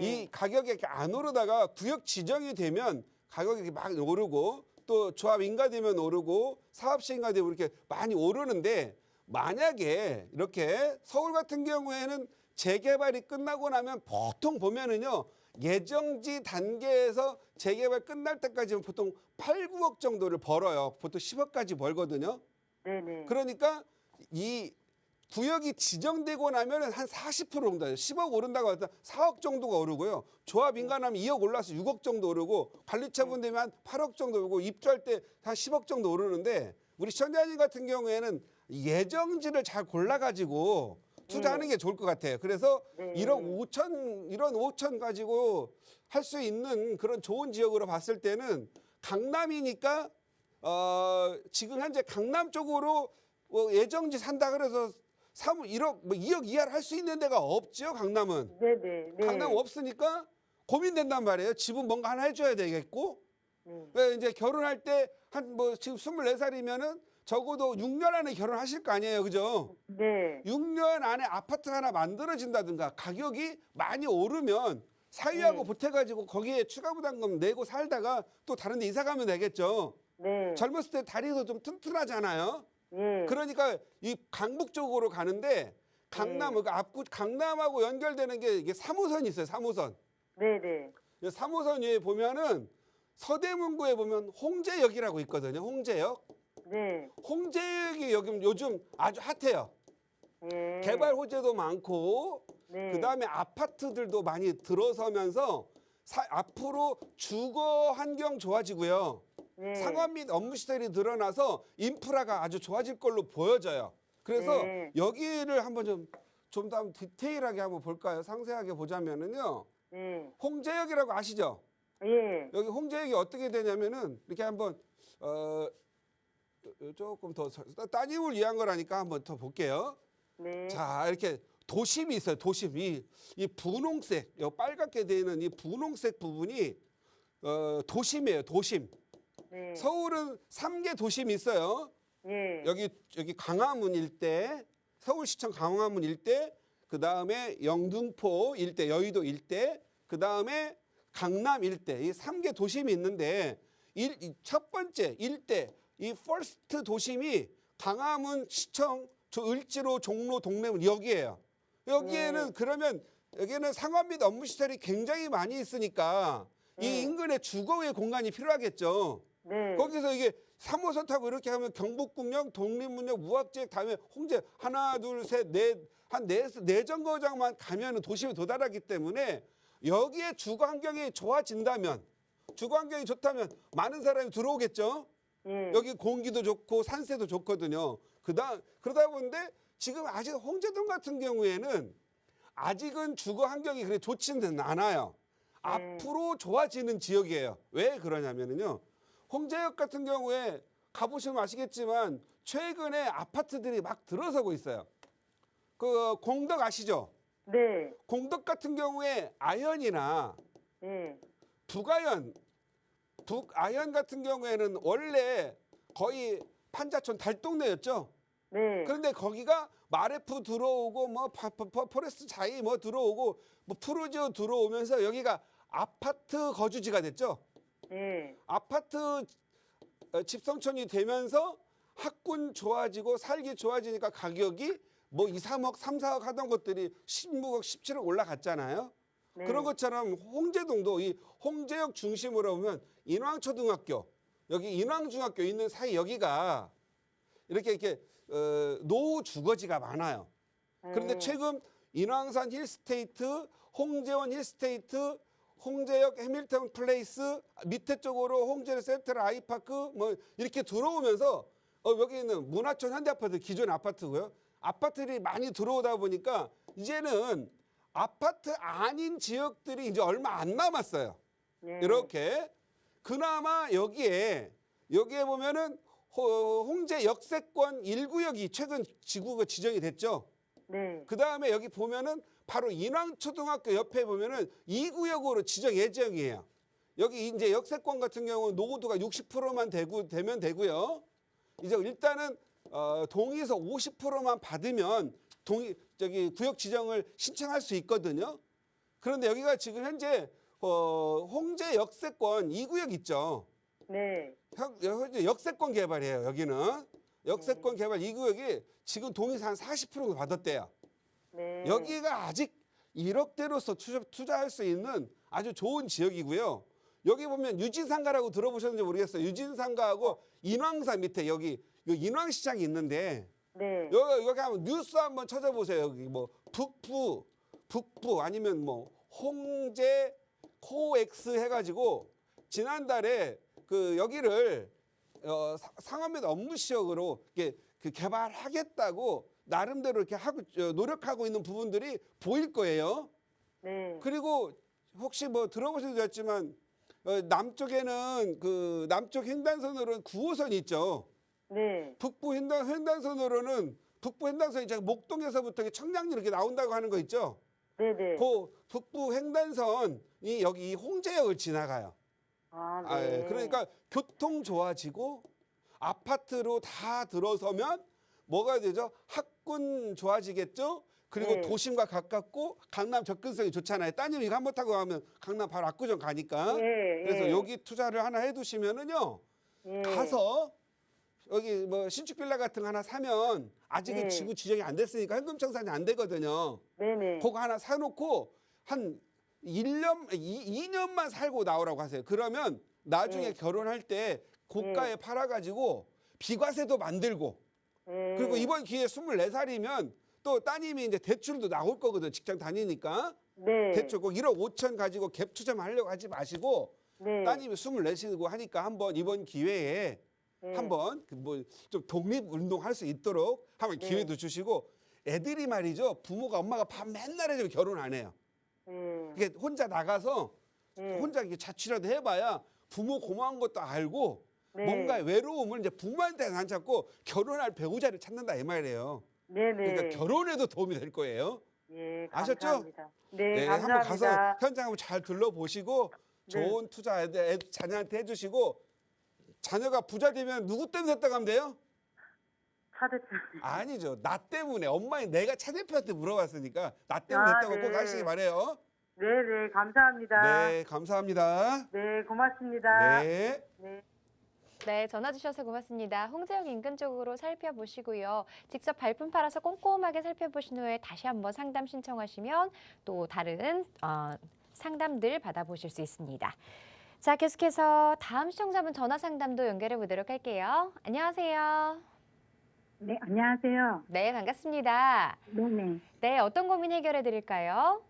이 가격이 이렇게 안 오르다가 구역 지정이 되면 가격이 이렇게 막 오르고 또 조합 인가되면 오르고 사업 시행가 되면 이렇게 많이 오르는데 만약에 이렇게 서울 같은 경우에는 재개발이 끝나고 나면 보통 보면은요. 예정지 단계에서 재개발 끝날 때까지는 보통 8, 9억 정도를 벌어요. 보통 10억까지 벌거든요. 네네. 그러니까 이 구역이 지정되고 나면은 한 40% 오른다. 10억 오른다고 하다 4억 정도가 오르고요. 조합 인가하면 2억 올라서 6억 정도 오르고 관리처분 되면 한 8억 정도 오르고 입주할 때 한 10억 정도 오르는데 우리 시청자님 같은 경우에는 예정지를 잘 골라가지고 투자하는 게 좋을 것 같아요. 그래서 네. 1억 5천 가지고 할 수 있는 그런 좋은 지역으로 봤을 때는 강남이니까 지금 현재 강남 쪽으로 예정지 산다 그래서 1억, 2억 이하를 할 수 있는 데가 없죠. 강남은. 네네. 네. 강남 없으니까 고민된단 말이에요. 집은 뭔가 하나 해줘야 되겠고. 네. 이제 결혼할 때 한 지금 24살이면은 적어도 6년 안에 결혼하실 거 아니에요. 그죠? 네. 6년 안에 아파트 하나 만들어진다든가 가격이 많이 오르면 사유하고 보태가지고 거기에 추가 부담금 내고 살다가 또 다른 데 이사 가면 되겠죠. 네. 젊었을 때 다리도 좀 튼튼하잖아요. 예. 그러니까 이 강북 쪽으로 가는데 강남하고 연결되는 게 이게 3호선이 있어요. 3호선. 네네. 3호선 위에 보면은 서대문구에 보면 홍제역이라고 있거든요. 홍제역. 네. 홍제역이 요즘 아주 핫해요. 예. 개발 호재도 많고 네. 그다음에 아파트들도 많이 들어서면서 앞으로 주거 환경 좋아지고요. 네. 상업 및 업무 시설이 늘어나서 인프라가 아주 좋아질 걸로 보여져요. 그래서 네. 여기를 한번 좀 더 디테일하게 한번 볼까요? 상세하게 보자면은요. 예. 홍제역이라고 아시죠? 예. 여기 홍제역이 어떻게 되냐면은 이렇게 한번 조금 더 따님을 위한 거라니까 한번 더 볼게요. 네. 자, 이렇게 도심이 있어요. 도심. 이 분홍색, 빨갛게 되는 이 분홍색 부분이 도심이에요. 도심. 네. 서울은 3개 도심이 있어요. 예. 여기 광화문 일대, 서울시청 광화문 일대, 그 다음에 영등포 일대, 여의도 일대, 그 다음에 강남 일대, 이 3개 도심이 있는데 첫 번째 일대, 이 퍼스트 도심이 광화문 시청, 을지로, 종로, 동래문 여기예요. 여기에는 그러면 여기는 상업 및 업무 시설이 굉장히 많이 있으니까 이 인근에 주거의 공간이 필요하겠죠. 네. 거기서 이게 3호선 타고 이렇게 하면 경복궁역, 독립문역, 무학지역 다음에 홍제 하나, 둘, 셋, 넷, 한 네 정거장만 가면은 도심에 도달하기 때문에 여기에 주거 환경이 좋아진다면 주거 환경이 좋다면 많은 사람이 들어오겠죠. 예. 여기 공기도 좋고 산세도 좋거든요. 그러다 보는데 지금 아직 홍제동 같은 경우에는 아직은 주거 환경이 그래 좋지는 않아요. 앞으로 좋아지는 지역이에요. 왜 그러냐면요. 홍제역 같은 경우에 가보시면 아시겠지만 최근에 아파트들이 막 들어서고 있어요. 그 공덕 아시죠? 네. 공덕 같은 경우에 아현이나 예. 북아현 같은 경우에는 원래 거의 판자촌 달동네였죠. 네. 그런데 거기가 마레프 들어오고 뭐 포레스트 자이 뭐 들어오고 뭐 푸르지오 들어오면서 여기가 아파트 거주지가 됐죠. 예. 아파트 집성촌이 되면서 학군 좋아지고 살기 좋아지니까 가격이 뭐 2, 3억, 3, 4억 하던 것들이 16억, 17억 올라갔잖아요. 네. 그런 것처럼 홍제동도 이 홍제역 중심으로 보면 인왕초등학교, 여기 인왕중학교 있는 사이 여기가 이렇게 노후 주거지가 많아요. 그런데 네. 최근 인왕산 힐스테이트, 홍제원 힐스테이트, 홍제역 해밀턴 플레이스 밑에 쪽으로 홍제 센트럴 아이파크 뭐 이렇게 들어오면서 여기 있는 문화촌 현대아파트 기존 아파트고요. 아파트들이 많이 들어오다 보니까 이제는 아파트 아닌 지역들이 이제 얼마 안 남았어요. 네. 이렇게 그나마 여기에 보면은 홍제 역세권 1구역이 최근 지구가 지정이 됐죠. 네. 그 다음에 여기 보면은 바로 인왕초등학교 옆에 보면은 2구역으로 지정 예정이에요. 여기 이제 역세권 같은 경우는 노후도가 60%만 되면 되고요. 이제 일단은 동의서 50%만 받으면 구역 지정을 신청할 수 있거든요. 그런데 여기가 지금 현재 홍제 역세권 2구역 있죠. 네. 현재 역세권 개발이에요. 여기는 역세권 개발 2구역이 지금 동의서 한 40% 정도 받았대요. 네. 여기가 아직 1억대로서 투자할 수 있는 아주 좋은 지역이고요. 여기 보면 유진상가라고 들어보셨는지 모르겠어요. 유진상가하고 인왕산 밑에 여기 인왕시장이 있는데 네. 여기 한번 뉴스 한번 찾아보세요. 여기 뭐 북부 아니면 뭐 홍제 코엑스 해가지고 지난달에 여기를 상업 및 업무 지역으로 이렇게 개발하겠다고 나름대로 이렇게 하고 노력하고 있는 부분들이 보일 거예요. 네. 그리고 혹시 뭐 들어보셔도 됐지만 남쪽에는 남쪽 횡단선으로는 9호선이 있죠. 네. 북부 횡단선으로는 북부 횡단선이 목동에서부터 청량리 이렇게 나온다고 하는 거 있죠. 네네. 그 북부 횡단선이 여기 홍제역을 지나가요. 아, 아, 네. 예. 그러니까 교통 좋아지고 아파트로 다 들어서면 뭐가 되죠? 학군 좋아지겠죠? 그리고 네. 도심과 가깝고 강남 접근성이 좋잖아요. 따님 이거 한번 타고 가면 강남 바로 압구정 가니까. 예, 그래서 예. 여기 투자를 하나 해두시면은요. 예. 가서 여기 뭐 신축 빌라 같은 거 하나 사면 아직은 네. 지구 지정이 안 됐으니까 현금 청산이 안 되거든요. 네네. 그거 하나 사놓고 한 2년만 살고 나오라고 하세요. 그러면 나중에 네. 결혼할 때 고가에 네. 팔아가지고 비과세도 만들고 예. 그리고 이번 기회에 24살이면 또 따님이 이제 대출도 나올 거거든. 직장 다니니까. 네. 대출 꼭 1억 5천 가지고 갭 투자만 하려고 하지 마시고 네. 따님이 24시고 하니까 한번 이번 기회에 네. 한번 뭐 좀 독립 운동할 수 있도록 한번 네. 기회도 주시고 애들이 말이죠. 부모가 엄마가 밥 맨날 해주고 결혼 안 해요. 예. 이게 혼자 나가서 예. 혼자 이렇게 자취라도 해봐야 부모 고마운 것도 알고 네. 뭔가 외로움을 이제 부모한테 안 찾고 결혼할 배우자를 찾는다 이 말이에요. 네네. 그러니까 결혼에도 도움이 될 거예요. 예. 아셨죠? 감사합니다. 네, 네, 한번 감사합니다. 가서 현장 한번 잘 둘러보시고 네. 좋은 투자 자녀한테 해주시고 자녀가 부자 되면 누구 때문에 됐다고 하면 돼요? 차 대표. 아니죠. 나 때문에 엄마인 내가 차 대표한테 물어봤으니까 나 때문에 아, 됐다고 네. 꼭 하시기 바래요. 네네. 감사합니다. 네, 감사합니다. 네, 고맙습니다. 네. 네. 네, 전화 주셔서 고맙습니다. 홍제역 인근 쪽으로 살펴보시고요. 직접 발품 팔아서 꼼꼼하게 살펴보신 후에 다시 한번 상담 신청하시면 또 다른 상담들 받아보실 수 있습니다. 자, 계속해서 다음 시청자분 전화 상담도 연결해 보도록 할게요. 안녕하세요. 네, 안녕하세요. 네, 반갑습니다. 네네. 네, 어떤 고민 해결해 드릴까요?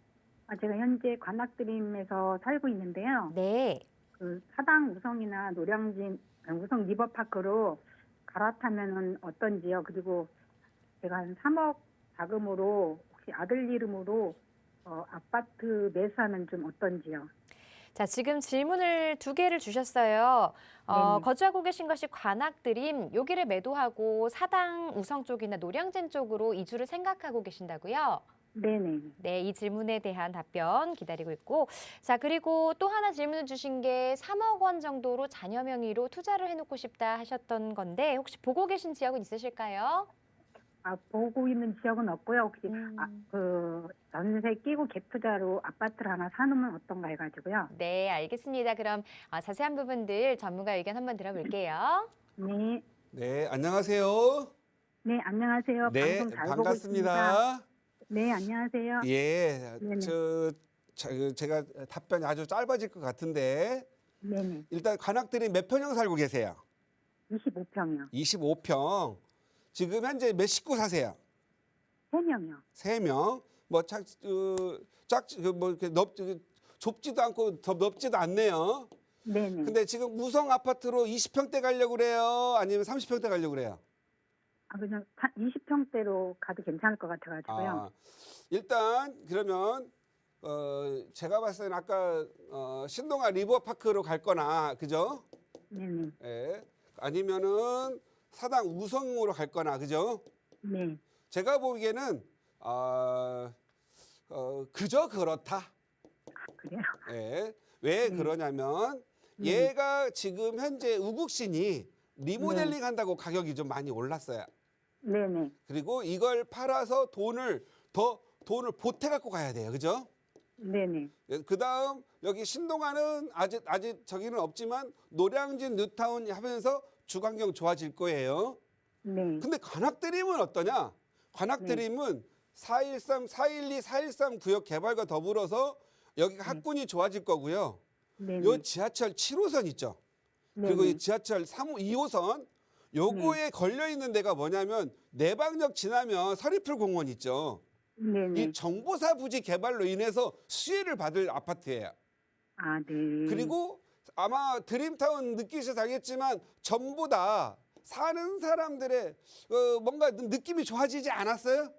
제가 현재 관악드림에서 살고 있는데요. 네. 그 사당 우성이나 노량진 우성 리버파크로 갈아타면은 어떤지요? 그리고 제가 한 3억 자금으로 혹시 아들 이름으로 아파트 매수하면 좀 어떤지요? 자, 지금 질문을 2개를 주셨어요. 네네. 거주하고 계신 것이 관악드림, 여기를 매도하고 사당 우성 쪽이나 노량진 쪽으로 이주를 생각하고 계신다고요? 네네. 네, 이 질문에 대한 답변 기다리고 있고, 자, 그리고 또 하나 질문을 주신 게 3억 원 정도로 자녀 명의로 투자를 해놓고 싶다 하셨던 건데, 혹시 보고 계신 지역은 있으실까요? 보고 있는 지역은 없고요. 혹시 음. 전세 끼고 갭 투자로 아파트를 하나 사놓으면 어떤가 해가지고요. 네, 알겠습니다. 그럼 자세한 부분들 전문가 의견 한번 들어볼게요. 네. 네, 안녕하세요. 네, 안녕하세요. 네, 방송 잘 보고 있습니다. 반갑습니다. 네, 안녕하세요. 예, 네네. 제가 답변이 아주 짧아질 것 같은데 네네. 일단 관악들이 몇 평형 살고 계세요? 25평이요. 25평. 지금 현재 몇 식구 사세요? 3명이요. 3명. 뭐 뭐 이렇게 좁지도 않고 더 넓지도 않네요. 네네. 근데 지금 무성 아파트로 20평대 가려고 그래요? 아니면 30평대 가려고 그래요? 그냥 20평대로 가도 괜찮을 것 같아가지고요. 아, 일단 그러면 제가 봤을 때는 아까 신동아 리버파크로 갈 거나 그죠? 네네. 예. 아니면은 사당 우성으로 갈 거나 그죠? 네. 제가 보기에는 그저 그렇다. 그래요? 예. 왜 네. 그러냐면 네. 얘가 지금 현재 우국신이 리모델링 한다고 가격이 좀 많이 올랐어요. 네네. 그리고 이걸 팔아서 돈을 보태 갖고 가야 돼요. 그죠? 네네. 그다음 여기 신동아는 아직 저기는 없지만 노량진 뉴타운 하면서 주광경 좋아질 거예요. 네. 근데 관악드림은 어떠냐? 관악드림은 413, 412, 413 구역 개발과 더불어서 여기가 학군이 좋아질 거고요. 네네. 요 지하철 7호선 있죠. 그리고 이 지하철 3호, 2호선 요거에 걸려 있는 데가 뭐냐면 내방역 지나면 서리풀 공원 있죠. 네네. 이 정보사 부지 개발로 인해서 수혜를 받을 아파트예요. 아, 네. 그리고 아마 드림타운 느끼셔서 알겠지만 전부 다 사는 사람들의 뭔가 느낌이 좋아지지 않았어요?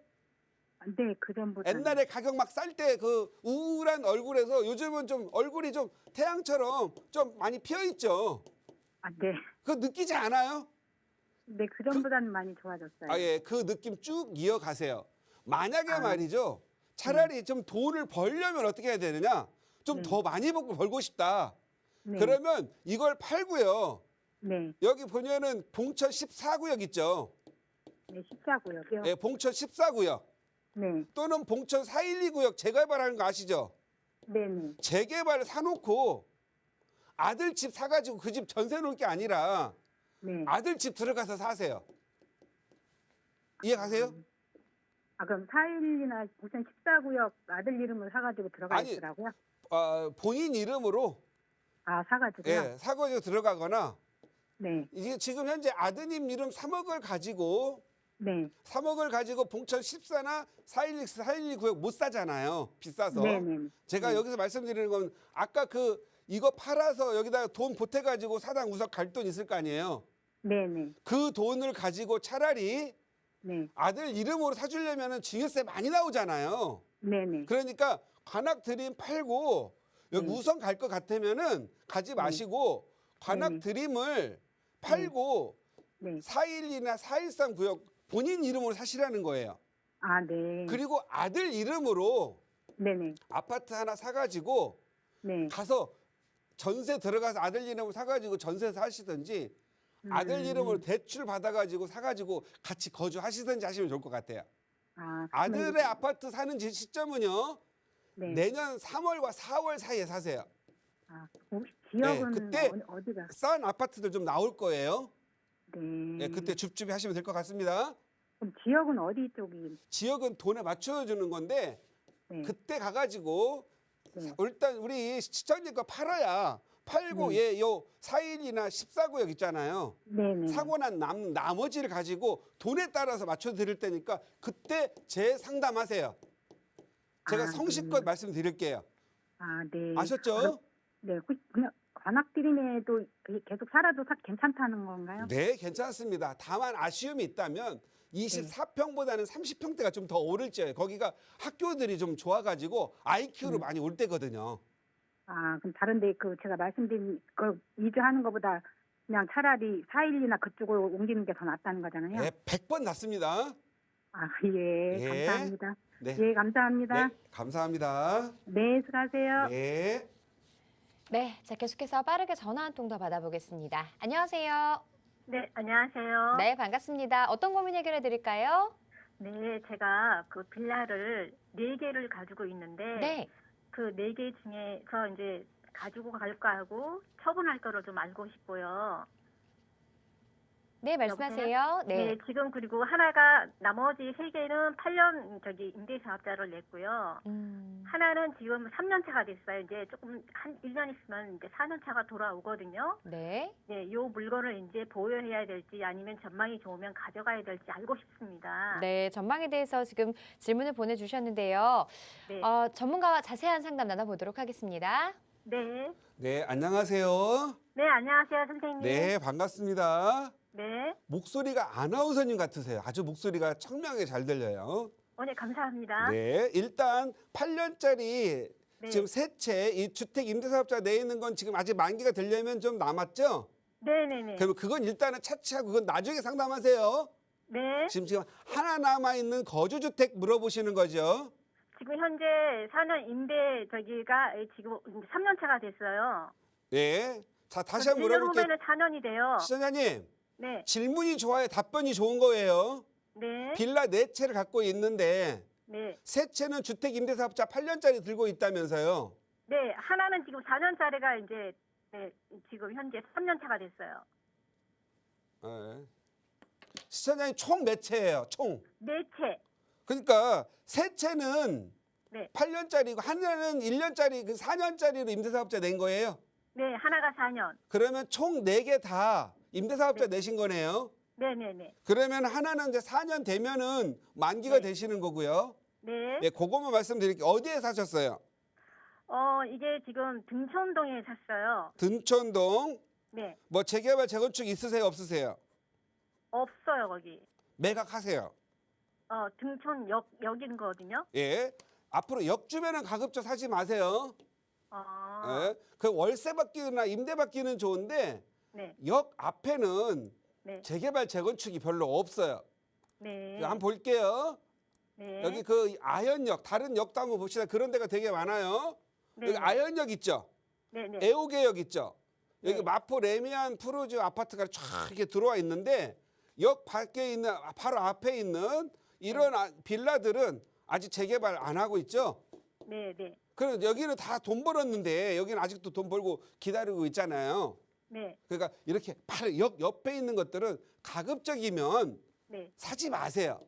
네, 그 전보다. 옛날에 가격 막 쌀 때 그 우울한 얼굴에서 요즘은 좀 얼굴이 좀 태양처럼 좀 많이 피어 있죠. 아, 네. 그거 느끼지 않아요? 네, 그 전보다는 많이 좋아졌어요. 예, 그 느낌 쭉 이어가세요. 만약에 아. 말이죠. 차라리 좀 돈을 벌려면 어떻게 해야 되느냐? 좀 더 많이 벌고 싶다. 네. 그러면 이걸 팔고요. 네. 여기 보면은 봉천 14구역 있죠. 네, 14구역이요. 예, 봉천 14구역 네. 또는 봉천 412구역 재개발하는 거 아시죠? 네네. 재개발 사놓고 아들 집 사가지고 그 집 전세 놓을 게 아니라 네. 아들 집 들어가서 사세요. 이해가세요? 그럼 4일이나 무슨 14구역 아들 이름을 사가지고 들어가 아니, 있더라고요? 본인 이름으로 사가지고요? 예, 사가지고 들어가거나 네. 이게 지금 현재 아드님 이름 3억을 가지고 네. 3억을 가지고 봉천 14나 412구역 못 사잖아요. 비싸서. 네네. 제가 네. 여기서 말씀드리는 건 아까 이거 팔아서 여기다가 돈 보태 가지고 사당 우석 갈 돈 있을 거 아니에요. 네네. 그 돈을 가지고 차라리 네. 아들 이름으로 사주려면 증여세 많이 나오잖아요. 네네. 그러니까 관악 드림 팔고 여기 네. 우선 갈 것 같으면은 가지 마시고 관악 네. 드림을 팔고 네. 412나 413 구역 본인 이름으로 사시라는 거예요. 아, 네. 그리고 아들 이름으로 네네. 아파트 하나 사가지고 네. 가서 전세 들어가서 아들 이름으로 사가지고 전세 사시든지 아들 이름으로 대출 받아가지고 사가지고 같이 거주하시든지 하시면 좋을 것 같아요. 아들의 아파트 사는 시점은요. 네. 내년 3월과 4월 사이에 사세요. 혹시 지역은 그때 어디가? 싼 아파트들 좀 나올 거예요. 네. 예, 그때 줍줍이 하시면 될 것 같습니다. 그럼 지역은 어디 쪽이? 지역은 돈에 맞춰주는 건데 네. 그때 가가지고 네. 일단 우리 시청자 거 팔아야 팔고 네. 요 4일이나 14구역 있잖아요. 네네. 사고 난 나머지를 가지고 돈에 따라서 맞춰 드릴 테니까 그때 재상담하세요. 제가 성실껏 말씀드릴게요. 네. 아셨죠? 네. 그냥 관악드림에도 계속 살아도 괜찮다는 건가요? 네, 괜찮습니다. 다만 아쉬움이 있다면 24평보다는 30평대가 좀 더 오를지요. 거기가 학교들이 좀 좋아가지고 IQ로 많이 올 때거든요. 그럼 다른데 제가 말씀드린 걸 이주하는 것보다 그냥 차라리 4일이나 그쪽으로 옮기는 게 더 낫다는 거잖아요. 네, 100번 낫습니다. 예, 예. 감사합니다. 네. 예, 감사합니다. 네, 감사합니다. 네, 수고하세요. 네. 네, 자 계속해서 빠르게 전화 한 통 더 받아보겠습니다. 안녕하세요. 네, 안녕하세요. 네, 반갑습니다. 어떤 고민 해결해 드릴까요? 네, 제가 그 빌라를 4개를 가지고 있는데 네. 그 4개 중에서 이제 가지고 갈까 하고 처분할 거를 좀 알고 싶고요. 네, 말씀하세요. 네, 지금 그리고 하나가 나머지 3개는 8년 임대사업자를 냈고요. 하나는 지금 3년 차가 됐어요. 이제 조금 한 1년 있으면 이제 4년 차가 돌아오거든요. 네. 네, 요 물건을 이제 보유해야 될지 아니면 전망이 좋으면 가져가야 될지 알고 싶습니다. 네, 전망에 대해서 지금 질문을 보내주셨는데요. 네. 전문가와 자세한 상담 나눠보도록 하겠습니다. 네. 네, 안녕하세요. 네, 안녕하세요, 선생님. 네, 반갑습니다. 네. 목소리가 아나운서님 같으세요. 아주 목소리가 청명하게 잘 들려요. 네, 감사합니다. 네, 일단 8년짜리 네. 지금 세 채 이 주택 임대사업자 내 있는 건 지금 아직 만기가 되려면 좀 남았죠? 네네네. 그러면 그건 일단은 차치하고 그건 나중에 상담하세요. 네. 지금 하나 남아 있는 거주주택 물어보시는 거죠? 지금 현재 사는 임대 저기가 지금 3년 차가 됐어요. 네. 자, 다시 한번 1년 물어볼게요. 후면은 4년이 돼요. 시청자님, 네. 질문이 좋아요. 답변이 좋은 거예요. 네. 빌라 4채를 갖고 있는데 네. 세 채는 주택 임대사업자 8년짜리 들고 있다면서요. 네. 하나는 지금 4년짜리가 이제 네, 지금 현재 3년 차가 됐어요. 네. 시청자님 총 몇 채예요? 총. 4채. 그러니까 세 채는 네. 8년짜리고 하나는 1년짜리 그 4년짜리로 임대사업자 낸 거예요. 네. 하나가 4년. 그러면 총 4개 다 임대사업자 내신 거네요. 네네네. 그러면 하나는 이제 4년 되면은 만기가 네. 되시는 거고요. 네. 네, 그거만 말씀드릴게요. 어디에 사셨어요? 이게 지금 등촌동에 샀어요. 든촌동. 네. 뭐 재개발 재건축 있으세요? 없으세요? 없어요, 거기. 매각하세요. 등촌 역인 거거든요. 예. 앞으로 역 주변은 가급적 사지 마세요. 예. 그 월세 받기나 임대 받기는 좋은데 네. 역 앞에는 네. 재개발 재건축이 별로 없어요. 네. 한번 볼게요. 네. 여기 그 아현역 다른 역도 한번 봅시다. 그런 데가 되게 많아요. 네. 여기 아현역 있죠. 네네. 애호개역 있죠. 여기 네. 마포 레미안 푸르지 아파트가 쫙 이렇게 들어와 있는데 역 밖에 있는 바로 앞에 있는 이런 빌라들은 아직 재개발 안 하고 있죠. 네네. 그럼 여기는 다 돈 벌었는데 여기는 아직도 돈 벌고 기다리고 있잖아요. 네. 그러니까 이렇게 바로 역 옆에 있는 것들은 가급적이면 네. 사지 마세요.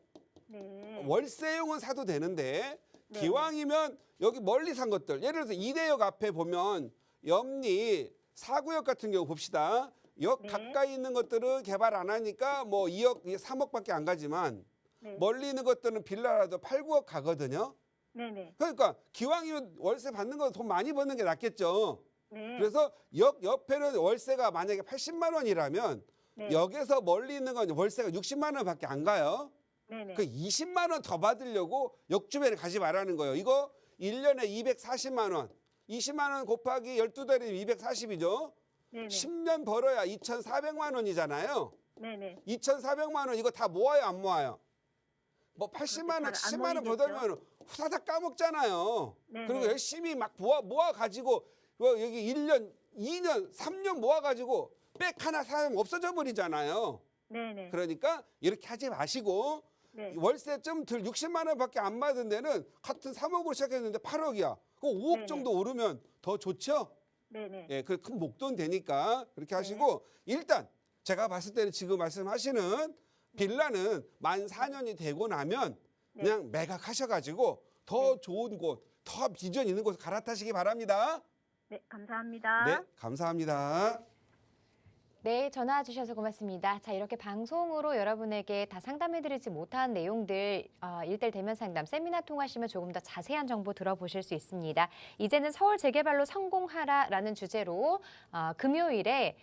네. 월세용은 사도 되는데 네. 기왕이면 여기 멀리 산 것들 예를 들어서 이대역 앞에 보면 염리 4구역 같은 경우 봅시다. 역 네. 가까이 있는 것들은 개발 안 하니까 뭐 2억, 3억밖에 안 가지만 네. 멀리 있는 것들은 빌라라도 8, 9억 가거든요. 네네. 그러니까 기왕이면 월세 받는 거 돈 많이 버는 게 낫겠죠. 네. 그래서 역 옆에는 월세가 만약에 80만 원이라면 네. 역에서 멀리 있는 건 월세가 60만 원밖에 안 가요. 네네. 그 20만 원 더 받으려고 역 주변에 가지 말라는 거예요. 이거 1년에 240만 원. 20만 원 곱하기 12달이면 240이죠. 네네. 10년 벌어야 2,400만 원이잖아요. 네네. 2,400만 원 이거 다 모아요, 안 모아요? 뭐 80만 원, 잘 안 70만 원 모이겠죠. 벌면 후다닥 까먹잖아요. 네네. 그리고 열심히 막 모아 가지고 여기 1년, 2년, 3년 모아 가지고 백 하나 사면 없어져 버리잖아요. 네네. 그러니까 이렇게 하지 마시고 네. 월세 좀 덜 60만 원밖에 안 받은 데는 같은 3억으로 시작했는데 8억이야. 그 5억 네네. 정도 오르면 더 좋죠? 네네. 예, 그 큰 목돈 되니까 그렇게 하시고 일단 제가 봤을 때는 지금 말씀하시는 빌라는 만 4년이 되고 나면 네. 그냥 매각하셔가지고 더 좋은 곳, 더 비전 있는 곳 갈아타시기 바랍니다. 네, 감사합니다. 네, 감사합니다. 네, 전화 주셔서 고맙습니다. 자, 이렇게 방송으로 여러분에게 다 상담해드리지 못한 내용들 1대1 대면 상담 세미나 통하시면 조금 더 자세한 정보 들어보실 수 있습니다. 이제는 서울 재개발로 성공하라라는 주제로 금요일에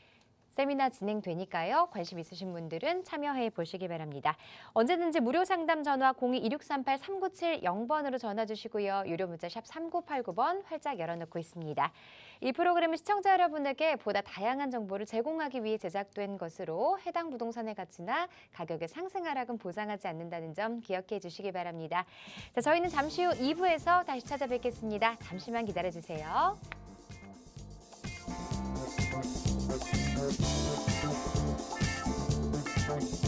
세미나 진행되니까요. 관심 있으신 분들은 참여해 보시기 바랍니다. 언제든지 무료 상담 전화 02-2638-3970번으로 전화 주시고요. 유료 문자 샵 3989번 활짝 열어놓고 있습니다. 이 프로그램은 시청자 여러분에게 보다 다양한 정보를 제공하기 위해 제작된 것으로 해당 부동산의 가치나 가격의 상승 하락은 보장하지 않는다는 점 기억해 주시기 바랍니다. 자, 저희는 잠시 후 2부에서 다시 찾아뵙겠습니다. 잠시만 기다려주세요. Thank you.